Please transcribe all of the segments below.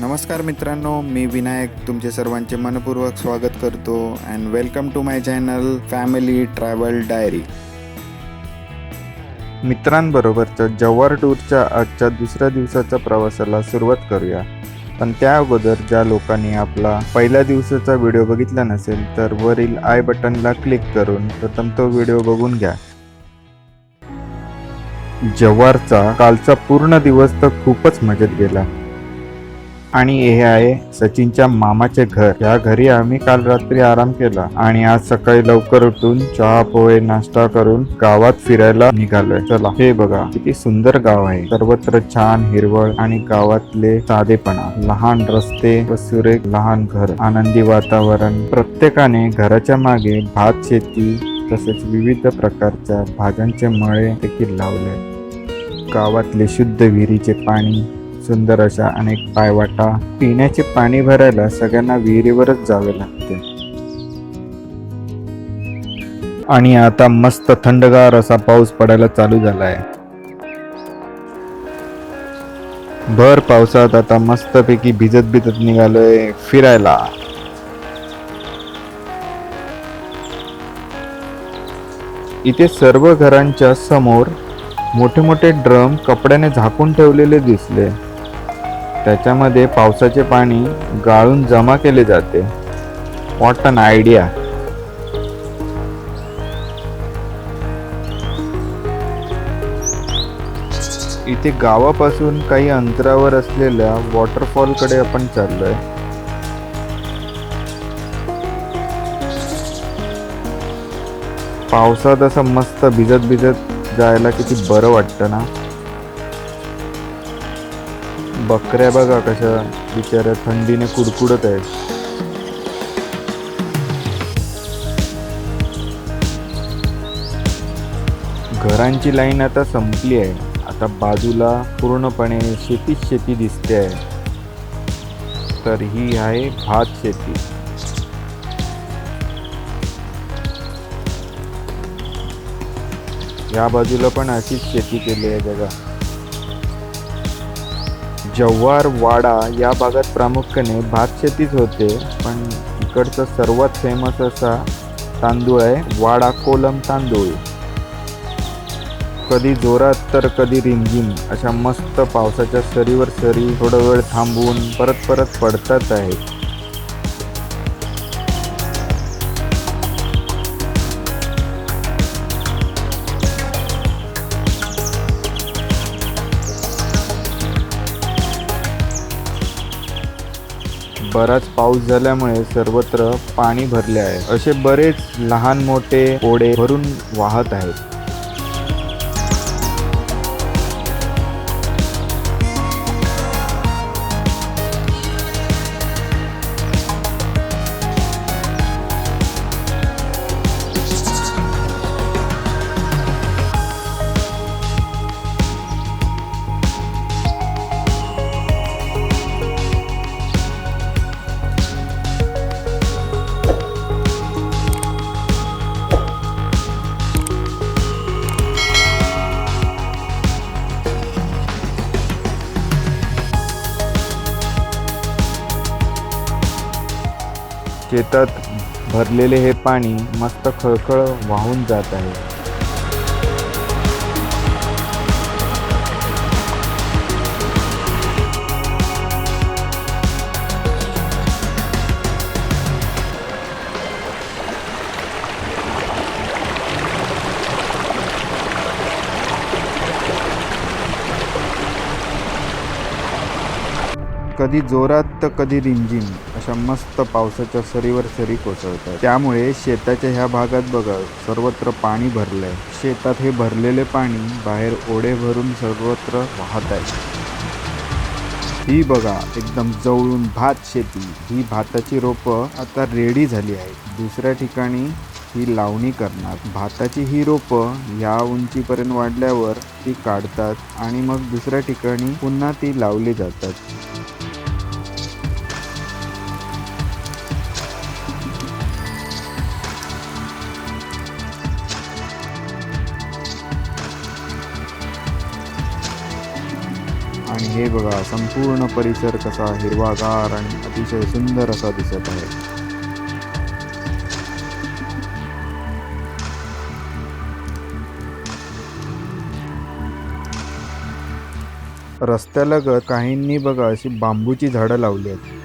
नमस्कार मित्रांनो, मी विनायक तुमचे सर्वांचे मनपूर्वक स्वागत करतो and welcome to my channel Family Travel Diary. मित्रांबरोबरच्या जव्हार टूरच्या आजच्या दुसऱ्या दिवसाच्या प्रवासाला सुरुवात करूया. पण त्या अगोदर ज्या लोकांनी आपला पहिल्या दिवसाचा व्हिडिओ बघितला नसेल तर वरील आय बटनला क्लिक करून प्रथम तो व्हिडिओ बघून घ्या. जव्हारचा कालचा पूर्ण दिवस तर खूपच मजेत गेला आणि हे आहे सचिनच्या मामाचे घर. या घरी आम्ही काल रात्री आराम केला आणि आज सकाळी लवकर उठून चहा पोहे नाश्ता करून गावात फिरायला निघालोय. चला हे बघा किती सुंदर गाव आहे. सर्वत्र छान हिरवळ आणि गावातले साधेपणा, लहान रस्ते व सुरेख लहान घर, आनंदी वातावरण. प्रत्येकाने घराच्या मागे भात शेती तसेच विविध प्रकारच्या भाज्यांचे मळे देखील लावले. गावातले शुद्ध विहिरीचे पाणी, सुंदर अशा अनेक पायवाटा. पिण्याचे पाणी भरायला सगळ्यांना विहिरीवरच जावे लागते. आणि आता मस्त थंडगार असा पाऊस पडायला चालू झालाय. भर पावसात आता मस्तपैकी भिजत निघालोय फिरायला. इथे सर्व घरांच्या समोर मोठे मोठे ड्रम कपड्याने झाकून ठेवलेले दिसले. त्याच्यामध्ये पावसाचे पाणी गाळून जमा केले जाते. What an idea. इथे गावापासून काही अंतरावर असलेल्या वॉटरफॉल कडे आपण चाललोय. पावसात असं मस्त भिजत जायला किती बरं वाटतं ना. बकऱ्या बघा कशा बिचाऱ्या थंडीने कुडकुडत आहेत. घरांची लाईन आता संपली आहे. आता बाजूला पूर्णपणे शेती दिसते आहे. तर ही आहे भात शेती. या बाजूला पण अशीच शेती केली आहे बघा. जव्हार वाडा या भागात प्रामुख्याने भात शेतीच होते, पण इकडचा सर्वात फेमस असा तांदूळ आहे वाडा कोलम तांदूळ. कधी जोरात तर कधी रिमझिम अशा मस्त पावसाच्या सरीवर सरी थोडा वेळ थांबून परत पडतात आहेत. बराच पाऊस झाल्यामुळे सर्वत्र पाणी भरले आहे. असे बरेच लहान मोठे ओढे भरून वाहत आहेत. शेतात भरलेले हे पाणी मस्त खळखळ वाहून जात आहे. कधी जोरात तर कधी रिमझिम अशा मस्त पावसाच्या सरीवर सरी कोसळतात. त्यामुळे शेताच्या ह्या भागात बघा सर्वत्र पाणी भरलंय. शेतात हे भरलेले पाणी बाहेर ओढे भरून सर्वत्र वाहत आहे. ही बघा एकदम जवळून भात शेती. ही भाताची रोपं आता रेडी झाली आहेत. दुसऱ्या ठिकाणी ही लावणी करणार. भाताची ही रोपं या उंचीपर्यंत वाढल्यावर ती काढतात आणि मग दुसऱ्या ठिकाणी पुन्हा ती लावली जातात. आणि हे बघा संपूर्ण परिसर कसा हिरवागार आणि अतिशय सुंदर असा दिसत आहे. रस्त्यालगत काहींनी बघा अशी बांबूची झाडं लावली आहेत.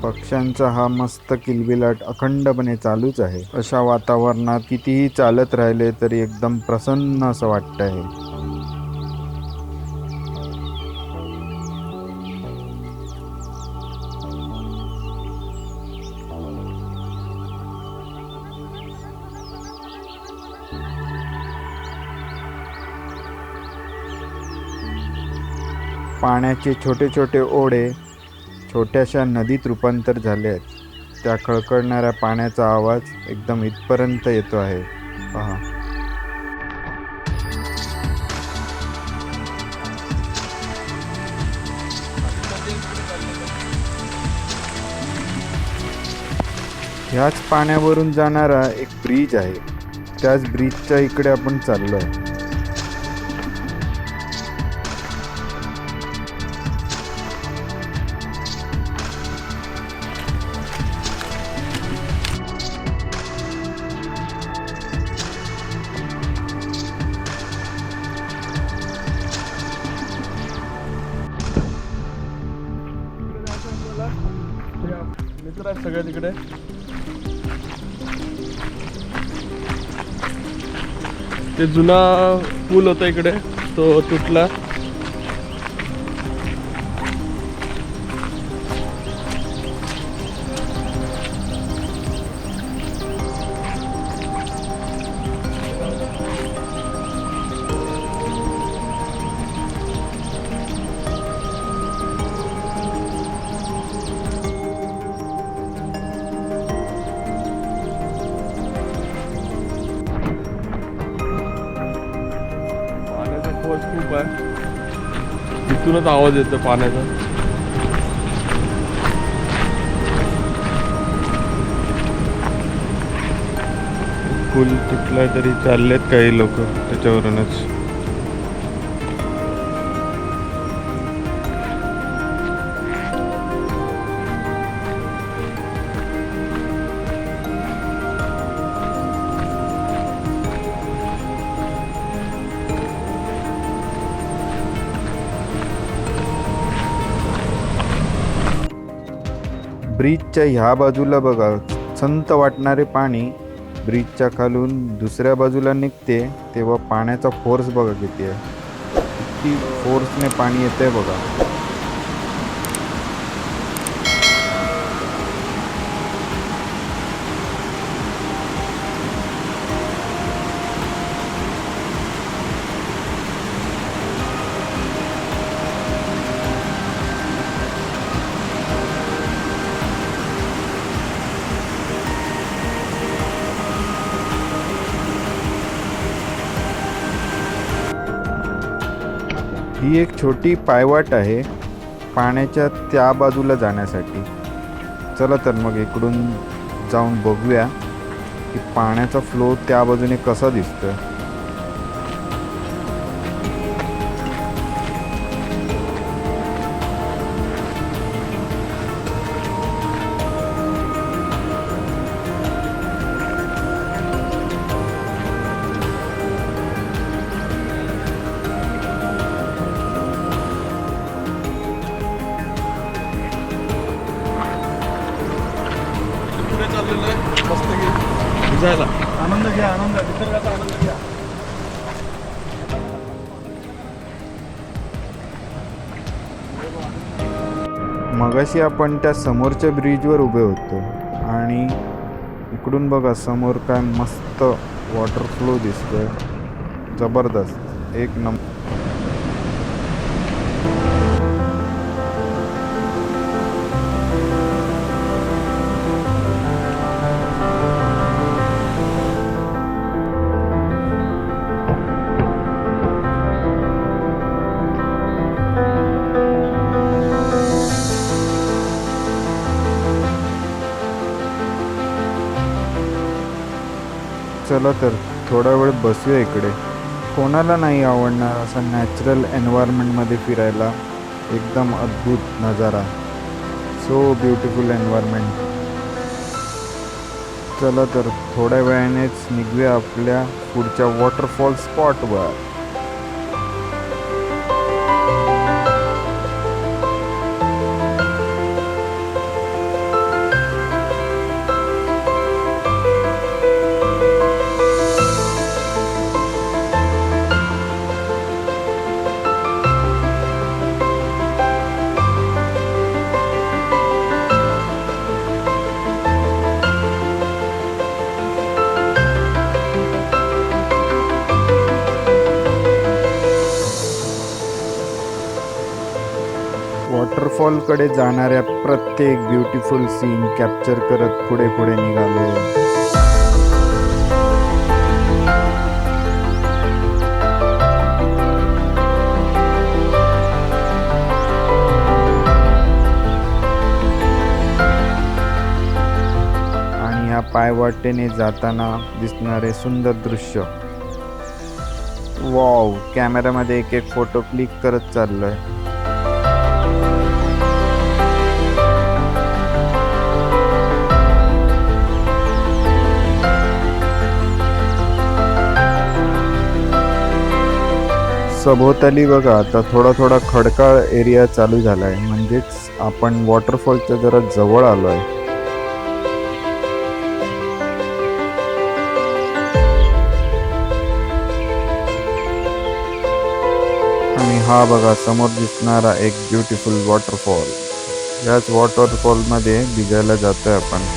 पक्ष्यांचा हा मस्त किलबिलाट अखंडपणे चालूच आहे. अशा वातावरणात कितीही चालत राहिले तरी एकदम प्रसन्न असं वाटत आहे. पाण्याचे छोटे छोटे ओढे छोट्याशा नदीत रूपांतर झाले आहेत. त्या खळखळणाऱ्या पाण्याचा आवाज एकदम इथपर्यंत येतो आहे. पहा. ह्याच पाण्यावरून जाणारा एक ब्रिज आहे. त्याच ब्रिजच्या इकडे आपण चाललोय. मित्र आहेत सगळे तिकडे. ते जुना पूल होता इकडे, तो तुटला. फोर्स खूप आहे, तिथूनच आवाज येतो पाण्याचा. पूल तुटलाय तरी चाललेत काही लोक त्याच्यावरूनच. ब्रिजच्या ह्या बाजूला बघा संत वाटणारे पाणी ब्रिजच्या खालून दुसऱ्या बाजूला निघते तेव्हा पाण्याचा फोर्स बघा किती आहे. किती फोर्सने पाणी येतंय बघा. ही एक छोटी पायवाट आहे पाण्याच्या त्या बाजूला जाण्यासाठी. चला तर मग इकडून जाऊन बघूया की पाण्याचा फ्लो त्या बाजूने कसा दिसतोय. भिजायला आनंद घ्या, आनंद निसर्गाचा आनंद घ्या. मगाशी आपण त्या समोरच्या ब्रिजवर उभे होतो आणि इकडून बघा समोर काय मस्त वॉटर फ्लो दिसतोय. जबरदस्त एक नंबर. चला तर थोडा वेळ बसूया इकडे. कोणाला नाही आवडणार असा नॅचरल एन्व्हायरमेंटमध्ये फिरायला. एकदम अद्भुत नजारा. So beautiful environment. चला तर थोड्या वेळानेच निघूया आपल्या पुढच्या वॉटरफॉल स्पॉटवर. वॉटरफॉलकडे जाणाऱ्या प्रत्येक ब्युटिफुल सीन कॅप्चर करत पुढे पुढे निघालो. आणि ह्या पायवाटेने जाताना दिसणारे सुंदर दृश्य. वॉव, कॅमेऱ्यामध्ये एक एक फोटो क्लिक करत चाललोय. सभोवताली बघा आता थोडा थोडा खडकाळ एरिया चालू झालाय, म्हणजेच आपण वॉटरफॉलच्या जरा जवळ आलोय. आणि हा बघा समोर दिसणारा एक ब्युटिफुल वॉटरफॉल. याच वॉटरफॉलमध्ये भिजायला जातोय आपण.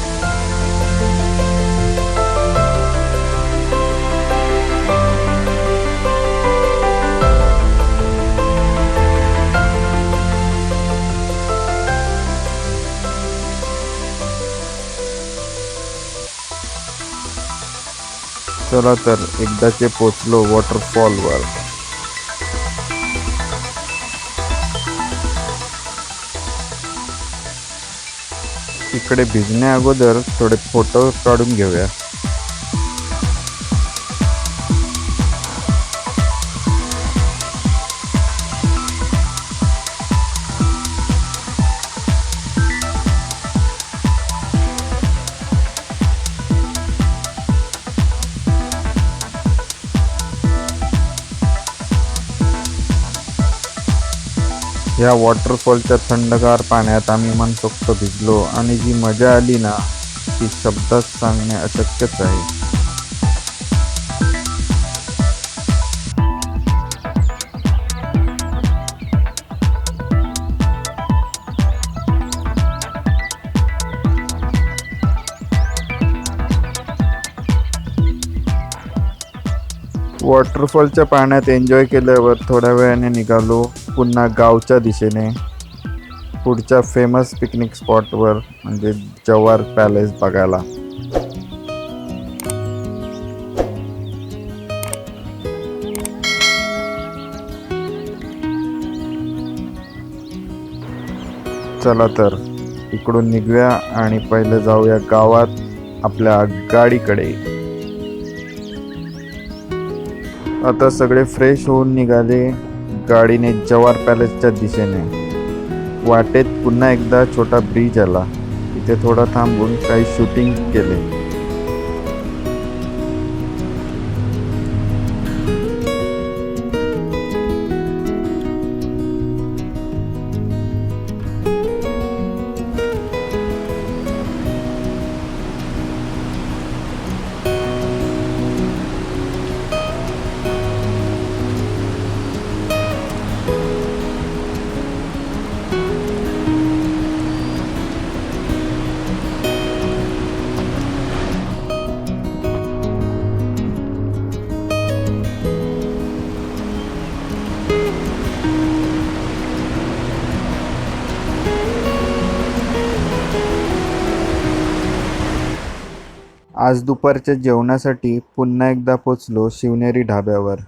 चला तर एकदाचे पोचलो वॉटरफॉलवर. इकडे भिजण्या अगोदर थोडे फोटो काढून घेऊया. या वॉटरफॉलच्या थंडगार पाण्यात आम्ही मनसोक्त भिजलो आणि जी मजा आली ना ती शब्दात सांगणे अशक्यच आहे. वॉटरफॉलच्या पाण्यात एन्जॉय केल्यावर थोड्या वेळाने निघालो पुन्हा गावच्या दिशेने पुढच्या फेमस पिकनिक स्पॉटवर, म्हणजे जव्हार पॅलेस बघायला. चला तर इकडून निघूया आणि पहिले जाऊया गावात आपल्या गाडीकडे. आता सगळे फ्रेश होऊन निघाले गाडीने जव्हार पॅलेसच्या दिशेने. वाटेत पुन्हा एकदा छोटा ब्रिज आला. इथे थोडा थांबून काही शूटिंग केले. आज दुपारच्या जेवणासाठी पुन्हा एकदा पोचलो शिवनेरी ढाब्यावर.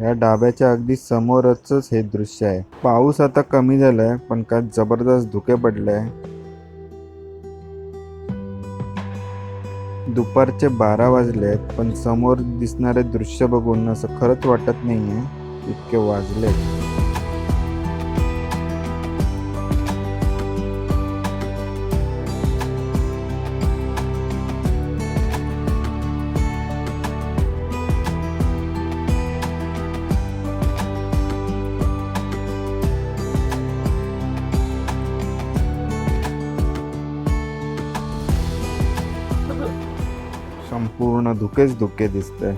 या ढाब्याच्या अगदी समोरच हे दृश्य आहे. पाऊस आता कमी झालाय पण काय जबरदस्त धुके पडले. दुपारचे 12 वाजले आहेत, पण समोर दिसणारे दृश्य बघून असं खरंच वाटत नाहीये इतके वाजले. संपूर्ण धुकेच धुके दिसतंय.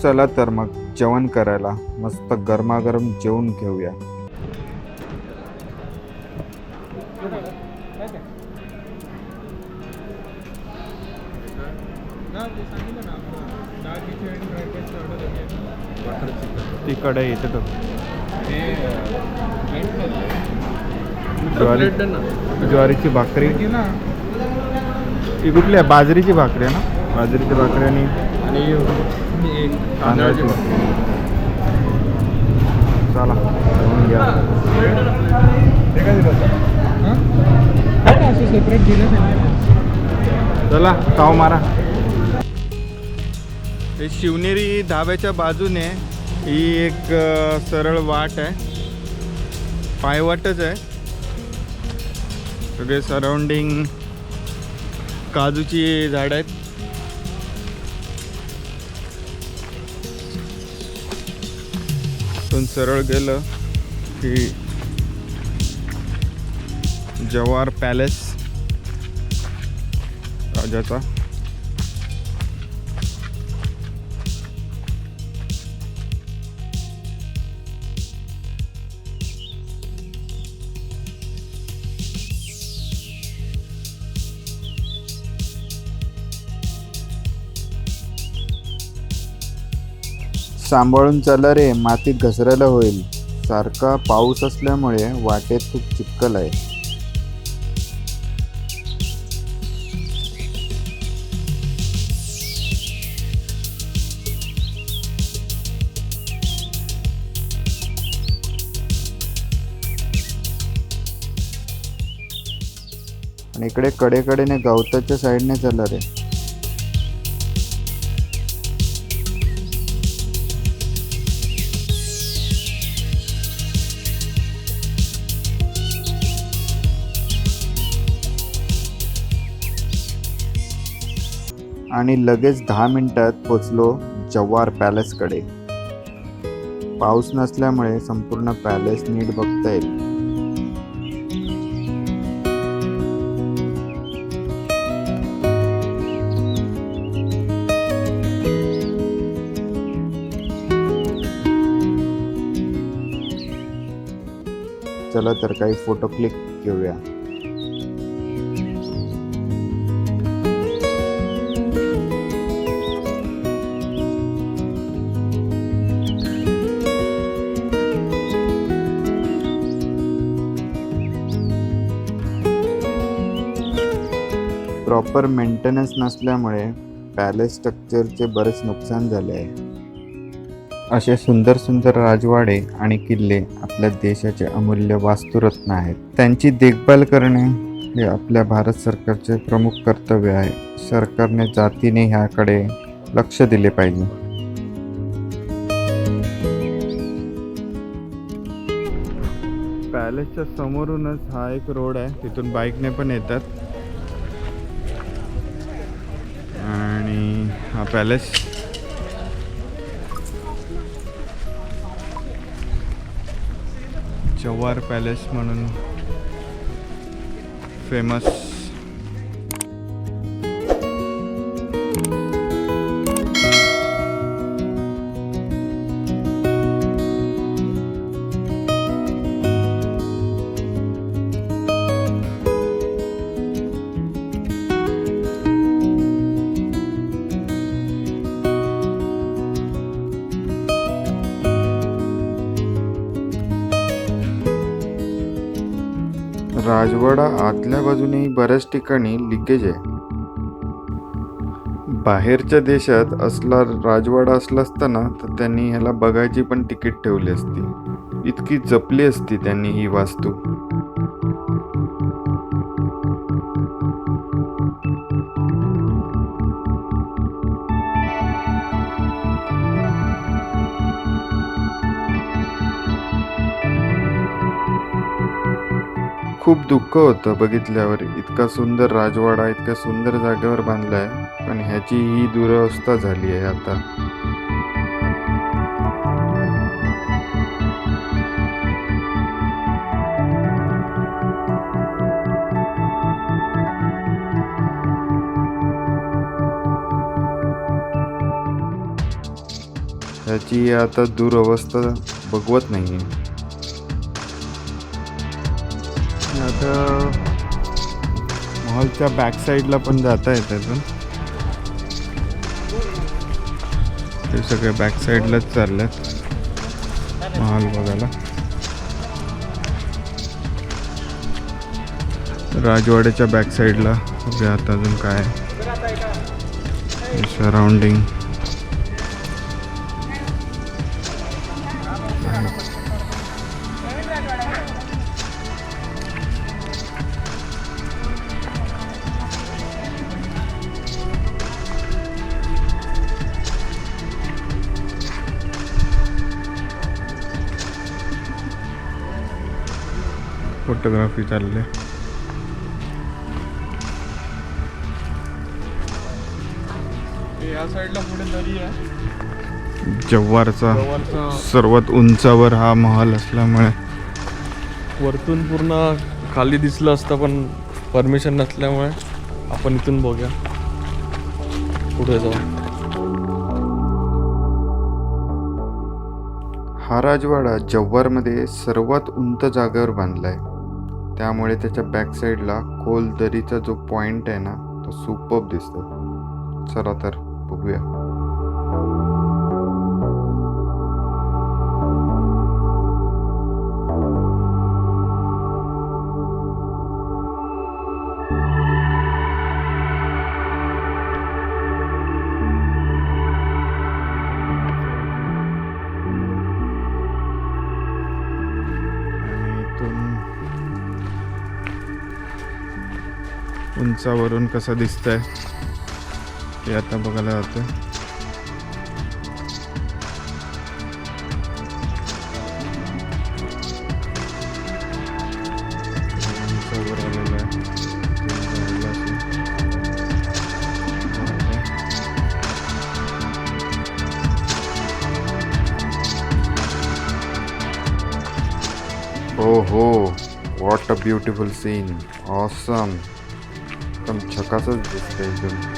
चला तर मग जेवण करायला मस्त गरमागरम जेवून घेऊया. तिकडे येते तो ज्वारीची भाकरी. ती कुठली आहे? बाजरीची भाकरी आहे ना? बाजरीची भाकरी आणि तांदळाची भाकरी. चला जेवून घ्या. चला खाऊ मारा. हे शिवनेरी धाब्याच्या बाजूने ही एक सरळ वाट आहे, पायवाटच आहे. सगळे सराउंडिंग काजूची झाड आहेत. पण सरळ गेलं की जवार पॅलेस राजाचा. सांभाळून चाला रे, मातीत घसरायला होईल. सारखा पाऊस असल्यामुळे वाटेत खूप चिखल आहे. आणि इकडे कडेकडेने गवताच्या साईडने चालला रे. आणि लगेच 10 मिनिटात पोचलो जव्हार पॅलेसकडे. पाऊस नसल्यामुळे संपूर्ण पॅलेस नीट बघता येईल. चला तर काही फोटो क्लिक घेऊया. प्रॉपर मेंटेनन्स नसल्यामुळे पॅलेस स्ट्रक्चरचे बरेच नुकसान झाले आहे. असे सुंदर सुंदर राजवाडे आणि किल्ले आपल्या देशाचे अमूल्य वास्तुरत्न आहेत. त्यांची देखभाल करणे हे आपल्या भारत सरकारचे प्रमुख कर्तव्य आहे. सरकारने जातीने ह्याकडे लक्ष दिले पाहिजे. पॅलेसच्या समोरूनच हा एक रोड आहे, तिथून बाईकने पण येतात. आणि हा पॅलेस जव्हार पॅलेस म्हणून फेमस. राजवाडा आतल्या बाजूनेही बऱ्याच ठिकाणी लिकेज आहे. बाहेरच्या देशात असला राजवाडा असला असता ना तर त्यांनी ह्याला बघायची पण तिकीट ठेवली असती. इतकी जपली असती त्यांनी ही वास्तू. खूप दुःख होतं बघितल्यावर. इतका सुंदर राजवाडा इतक्या सुंदर जागेवर बांधलाय पण ह्याची ही दुरवस्था झाली आहे आता. ह्याची आता दुरवस्था बघवत नाहीये. आता मॉलच्या बॅक साईडला पण जाता येत अजून. ते सगळे बॅक साईडलाच चाललेत मॉल बघायला. राजवाड्याच्या बॅक साईडला बघूयात अजून काय सराउंडिंग. फोटोग्राफी चालले. या साईडला पुढे दरी आहे. जव्हारचा जवळचा सर्वात उंचावर हा महल असल्यामुळे वरतून पूर्ण खाली दिसलं असतं पण परमिशन नसल्यामुळे आपण इथून बघूया पुढे जाऊ. हा राजवाडा जव्हारमध्ये सर्वात उंच जागेवर बांधलाय. त्यामुळे त्याच्या बॅक साईडला खोल दरीचा जो पॉइंट आहे ना तो सुपर्ब दिसतो. चला तर बघूया. उंचावरून कसं दिसतंय ते आता बघायला जातोय. उंचावर आलेलं आहे. हो, what a beautiful scene. Awesome. एकदम झकासच दिसतंय एकदम.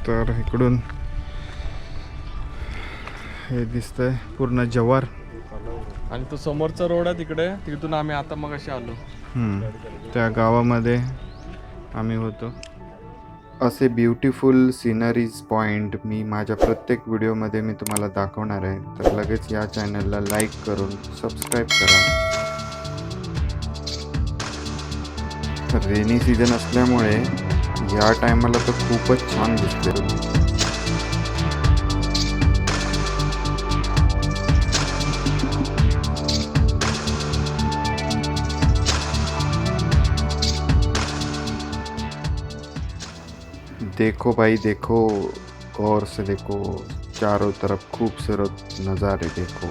तर इकडून हे दिसतंय पूर्ण जव्हार. आणि तो समोरचा रोड आहे तिकडे, तिथून आम्ही आता मग असे आलो. त्या गावामध्ये आम्ही होतो. असे ब्युटिफुल सिनरीज पॉइंट मी माझ्या प्रत्येक व्हिडिओमध्ये मी तुम्हाला दाखवणार आहे. तर लगेच या चॅनलला लाईक करून सबस्क्राईब करा. रेनी सीजन असल्यामुळे या टायमाला तर खूपच छान दिसते. देखो भाई देखो, गौर से देखो, चारों तरफ खूबसूरत नज़ारे देखो.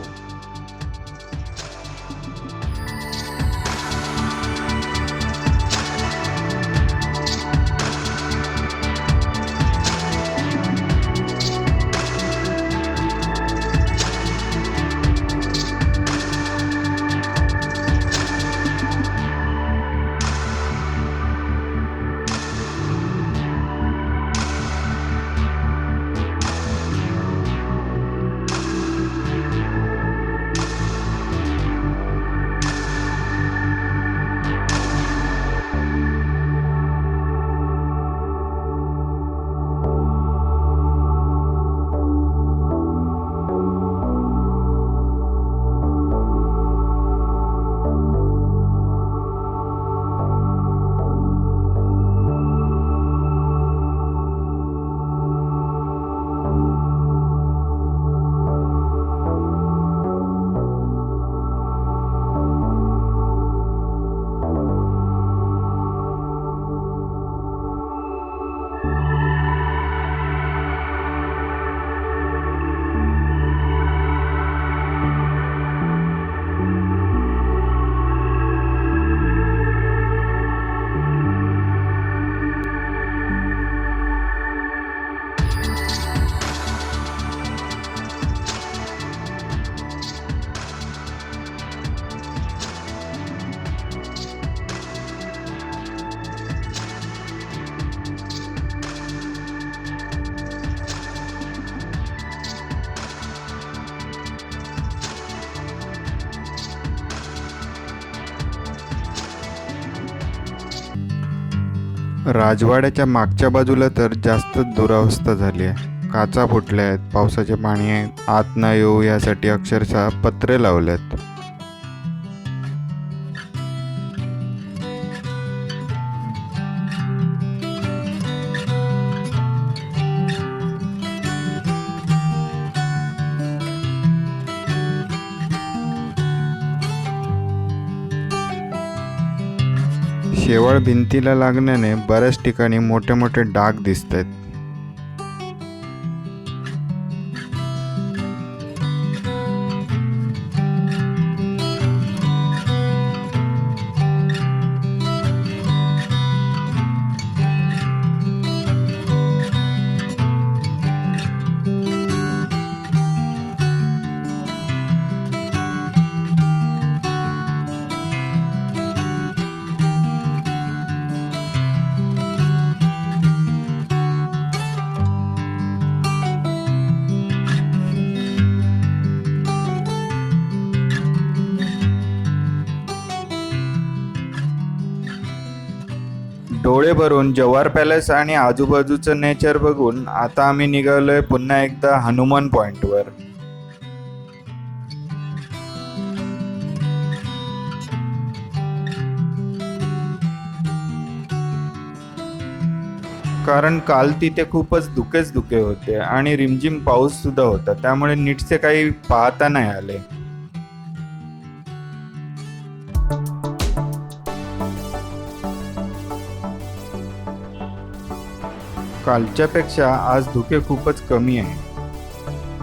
राजवाड्याच्या मागच्या बाजूला तर जास्तच दुरावस्था झाली आहे. काचा फुटल्या आहेत, पावसाचे पाणी आत न येऊ यासाठी अक्षरशः पत्रे लावलेत. शेवाळ भिंतीला लागण्याने बऱ्याच ठिकाणी मोठे मोठे डाग दिसत आहेत. डोळे भरून जव्हार पॅलेस आणि आजूबाजूचं नेचर बघून आता आम्ही निघालोय पुन्हा एकदा हनुमान पॉइंटवर. कारण काल तिथे खूपच धुके होते आणि रिमझिम पाऊस सुद्धा होता, त्यामुळे नीटसे काही पाहता नाही आले. कालच्यापेक्षा आज धुके खूपच कमी आहे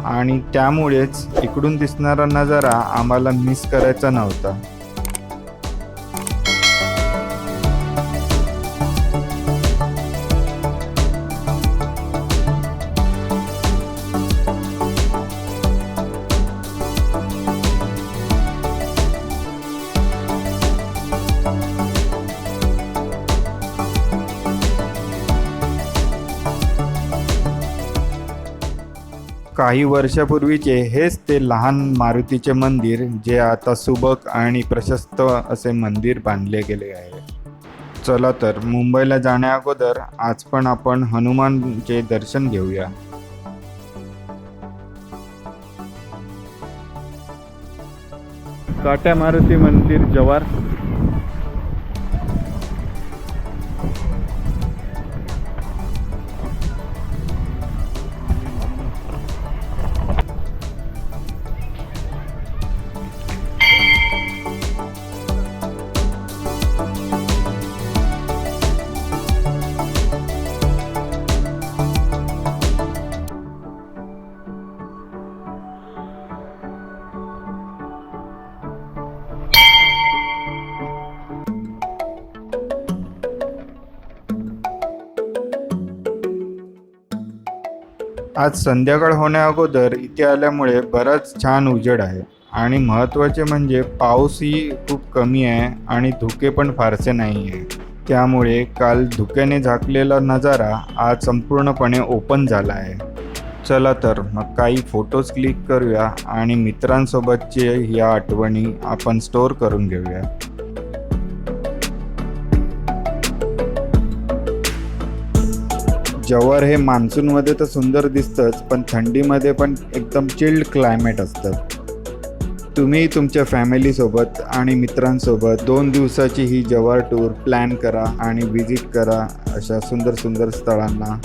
आणि त्यामुळेच इकडून दिसणारा नजारा आम्हाला मिस करायचा नव्हता. काही वर्षापूर्वीचे हेच ते लहान मारुतीचे मंदिर, जे आता सुबक आणि प्रशस्त असे मंदिर बांधले गेले आहे. चला तर मुंबईला जाण्या अगोदर आज पण आपण हनुमानचे दर्शन घेऊया. काट्या मारुती मंदिर, जव्हार. आज संध्याकाळ होण्या अगोदर इथे आल्यामुळे बराच छान उजेड आहे आणि महत्त्वाचे म्हणजे पाऊसही खूप कमी आहे आणि धुके पण फारसे नाही आहे. त्यामुळे काल धुक्याने झाकलेला नजारा आज संपूर्णपणे ओपन झाला आहे. चला तर मग काही फोटोज क्लिक करूया आणि मित्रांसोबतचे या आठवणी आपण स्टोअर करून घेऊया. जव्हार हे मान्सूनमध्ये तर सुंदर दिसतंच, पण थंडीमध्ये पण एकदम चिल्ड क्लायमेट असतं. तुम्ही तुमच्या फॅमिलीसोबत आणि मित्रांसोबत 2 दिवसाची ही जव्हार टूर प्लॅन करा आणि विजिट करा अशा सुंदर सुंदर स्थळांना.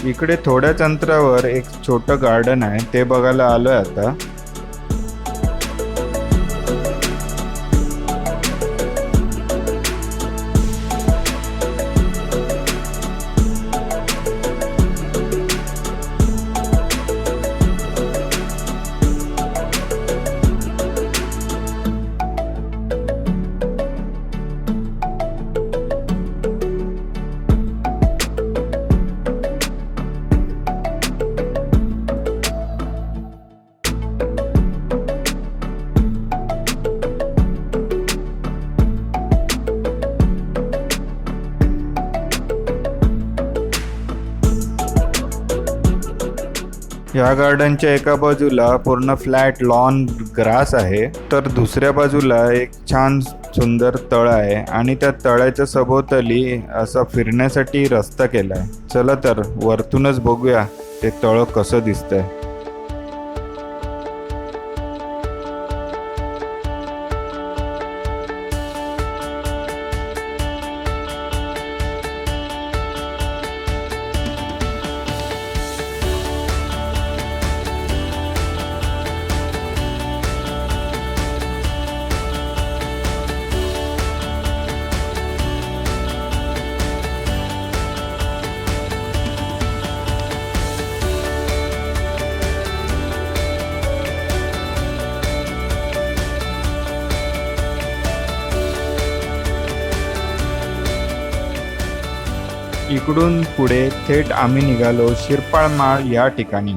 इकडे थोड्याच अंतरावर एक छोटं गार्डन आहे, ते बघायला आलोय आता. या गार्डनच्या एका बाजूला पूर्ण फ्लॅट लॉन ग्रास आहे, तर दुसऱ्या बाजूला एक छान सुंदर तळ आहे आणि त्या तळ्याच्या सभोवताली असा फिरण्यासाठी रस्ता केलाय. चला तर वरतूनच बघूया ते तळ कसं दिसतंय. इकडून पुढे थेट आम्ही निघालो शिरपाळमाळ या ठिकाणी.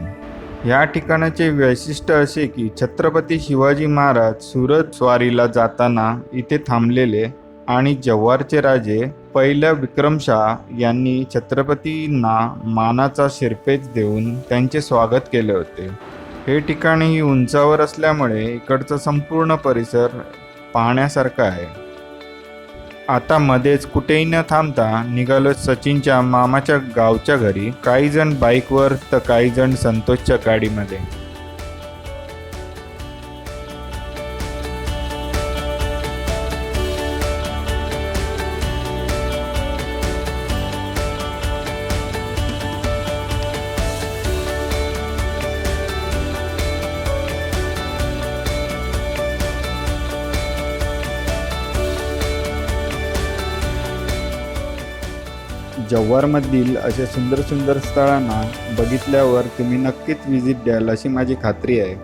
या ठिकाणाचे वैशिष्ट्य असे की छत्रपती शिवाजी महाराज सुरत स्वारीला जाताना इथे थांबलेले आणि जव्हारचे राजे पहिल्या विक्रमशाह यांनी छत्रपतींना मानाचा शिरपेच देऊन त्यांचे स्वागत केले होते. हे ठिकाणही उंचावर असल्यामुळे इकडचा संपूर्ण परिसर पाहण्यासारखा आहे. आता मध्येच कुठेही न थांबता निघालो सचिनच्या मामाच्या गावच्या घरी. काही जण बाईकवर तर काही जण संतोषच्या गाडीमध्ये. जव्हारमधील अशा सुंदर सुंदर स्थळांना बघितल्यावर तुम्ही नक्कीच व्हिजिट द्याल अशी माझी खात्री आहे.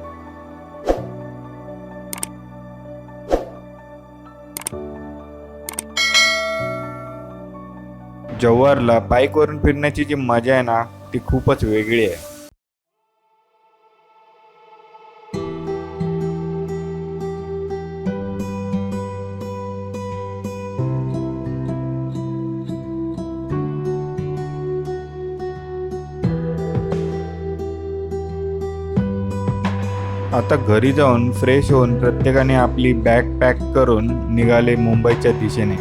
जव्हारला बाईकवरून फिरण्याची जी मजा आहे ना ती खूपच वेगळी आहे. आता घरी जाऊन फ्रेश होऊन प्रत्येकाने आपली बॅग पॅक करून निघाले मुंबईच्या दिशेने.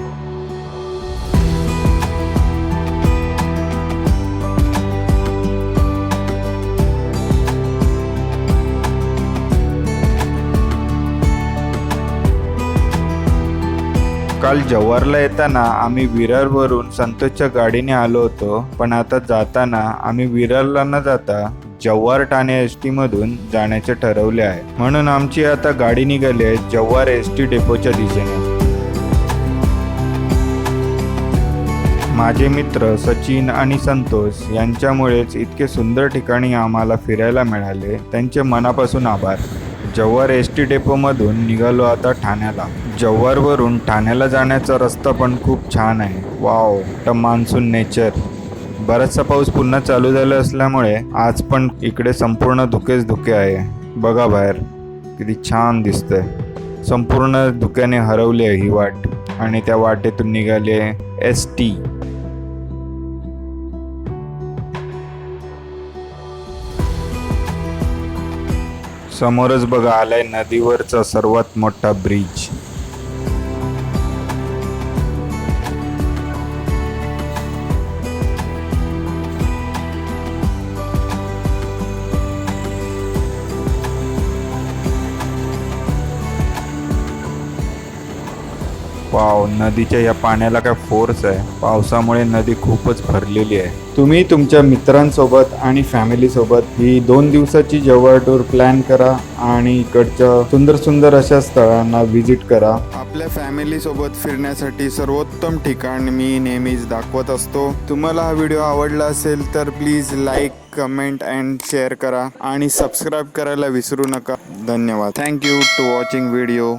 काल जव्हारला येताना आम्ही विरारवरून संतोषच्या गाडीने आलो होतो, पण आता जाताना आम्ही विरारला न जाता जव्हार ठाणे एसटी मधून जाण्याचे ठरवले आहे. म्हणून आमची आता गाडी निघाली आहे जव्हार एसटी डेपोच्या दिशेने. माझे मित्र सचिन आणि संतोष यांच्यामुळेच इतके सुंदर ठिकाणी आम्हाला फिरायला मिळाले. त्यांचे मनापासून आभार. जव्हार एसटी डेपोमधून निघालो आता ठाण्याला. जव्हारवरून ठाण्याला जाण्याचा रस्ता पण खूप छान आहे. Wow, the monsoon nature. बराचसा पाऊस पुन्हा चालू झाला असल्यामुळे आज पण इकडे संपूर्ण धुकेच धुके आहे. बघा बाहेर किती छान दिसतंय. संपूर्ण धुक्याने हरवली आहे ही वाट आणि त्या वाटेतून निघाले एसटी. समोरच बघा आलाय नदीवरचा सर्वात मोठा ब्रिज. वाव, नदीच्या या पाण्याला काय फोर्स आहे. पावसामुळे नदी खूपच भरलेली आहे. तुम्ही तुमच्या मित्रांसोबत आणि फॅमिलीसोबत ही 2 दिवसाची जव्हार टूर प्लॅन करा आणि इकडच्या सुंदर सुंदर अशा स्थळांना व्हिजिट करा. आपल्या फॅमिलीसोबत फिरण्यासाठी सर्वोत्तम ठिकाण मी नेहमीच दाखवत असतो. तुम्हाला हा व्हिडिओ आवडला असेल तर please like, comment and share करा आणि सबस्क्राईब करायला विसरू नका. धन्यवाद. Thank you to watching video.